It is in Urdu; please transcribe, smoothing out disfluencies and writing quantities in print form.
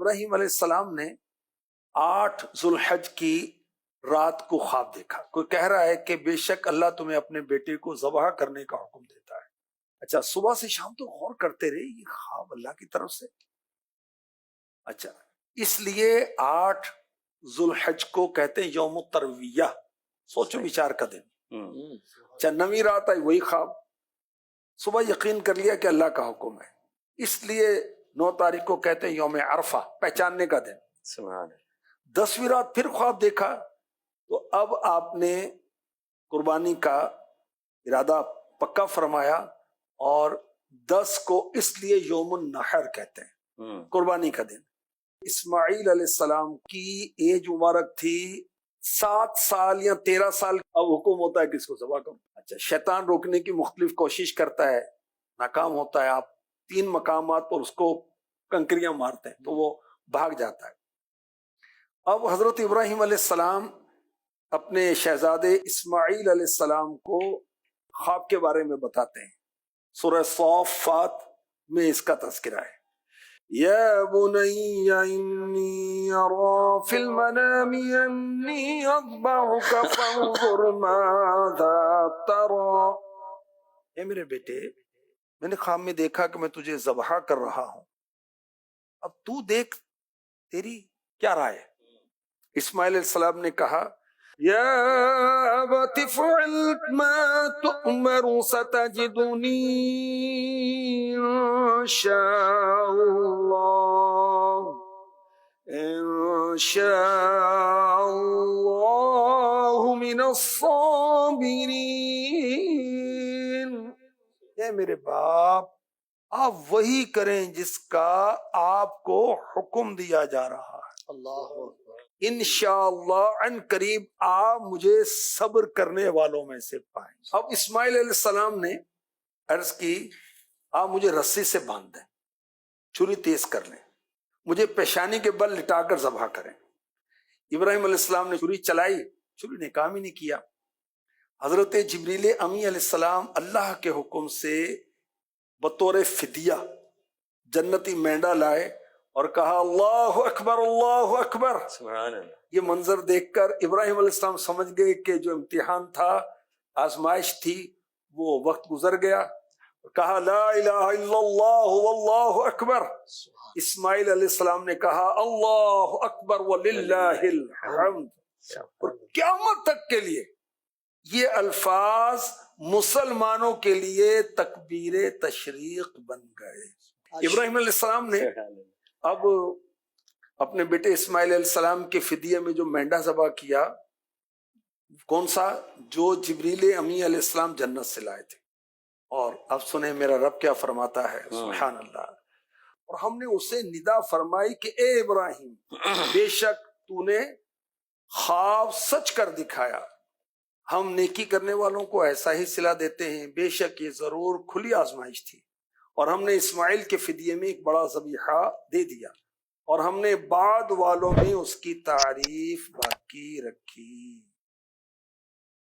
ابراہیم علیہ السلام نے 8 ذوالحج کی رات کو خواب دیکھا. کوئی کہہ رہا ہے کہ بے شک اللہ تمہیں اپنے بیٹے کو ذبح کرنے کا حکم دیتا ہے. اچھا صبح سے شام تو غور کرتے رہے یہ خواب اللہ کی طرف سے. اچھا اس لیے 8 ذوالحج کو کہتے ہیں یوم الترویہ، سوچو بچار کا دن. اچھا 9ویں رات آئی وہی خواب، صبح یقین کر لیا کہ اللہ کا حکم ہے، اس لیے 9 تاریخ کو کہتے ہیں یوم عرفہ، پہچاننے کا دن. سبحان 10ویں رات پھر خواب دیکھا تو اب آپ نے قربانی کا ارادہ پکا فرمایا، اور 10 کو اس لیے یوم النحر کہتے ہیں، قربانی کا دن. اسماعیل علیہ السلام کی ایج مبارک تھی 7 سال یا 13 سال. اب حکم ہوتا ہے کس کو ذبح کرو. اچھا شیطان روکنے کی مختلف کوشش کرتا ہے، ناکام ہوتا ہے. آپ 3 مقامات پر اس کو کنکریاں مارتے ہیں تو وہ بھاگ جاتا ہے. اب حضرت ابراہیم علیہ السلام اپنے شہزادے اسماعیل علیہ السلام کو خواب کے بارے میں بتاتے ہیں. سورہ صافات میں اس کا تذکرہ ہے. یا بنی انی ارا فی المنام انی اذبحک فانظر ماذا ترى. اے میرے بیٹے میں نے خواب میں دیکھا کہ میں تجھے ذبح کر رہا ہوں، اب تو دیکھ تیری کیا رائے ہے. اسماعیل علیہ السلام نے کہا یا ابت افعل ما تؤمر ستجدنی ان شاء اللہ من الصابرین. اے میرے باپ آپ وہی کریں جس کا آپ کو حکم دیا جا رہا ہے. اللہ انشاءاللہ ان قریب آپ مجھے صبر کرنے والوں میں سے پائیں. اب اسماعیل علیہ السلام نے عرض کی آپ مجھے رسی سے باندھ دیں، چھری تیز کر لیں، مجھے پیشانی کے بل لٹا کر ذبح کریں. ابراہیم علیہ السلام نے چھری چلائی، چھری نے کام ہی نہیں کیا. حضرت جبریل امی علیہ السلام اللہ کے حکم سے بطور فدیہ جنتی مینڈا لائے اور کہا اللہ اکبر اللہ اکبر. سبحان اللہ. یہ منظر دیکھ کر ابراہیم علیہ السلام سمجھ گئے کہ جو امتحان تھا، آزمائش تھی، وہ وقت گزر گیا. کہا لا الہ الا اللہ واللہ اکبر. اسماعیل علیہ السلام نے کہا اللہ اکبر وللہ الحمد. اور قیامت تک کے لیے یہ الفاظ مسلمانوں کے لیے تکبیر تشریق بن گئے. ابراہیم علیہ السلام نے اب اپنے بیٹے اسماعیل علیہ السلام کے فدیے میں جو مینڈا ذبح کیا، کون سا؟ جو جبریل امی علیہ السلام جنت سے لائے تھے. اور اب سنیں میرا رب کیا فرماتا ہے، سبحان اللہ. اور ہم نے اسے ندا فرمائی کہ اے ابراہیم بے شک تو نے خواب سچ کر دکھایا، ہم نیکی کرنے والوں کو ایسا ہی صلہ دیتے ہیں، بے شک یہ ضرور کھلی آزمائش تھی. اور ہم نے اسماعیل کے فدیے میں ایک بڑا ذبیحہ دے دیا، اور ہم نے بعد والوں میں اس کی تعریف باقی رکھی.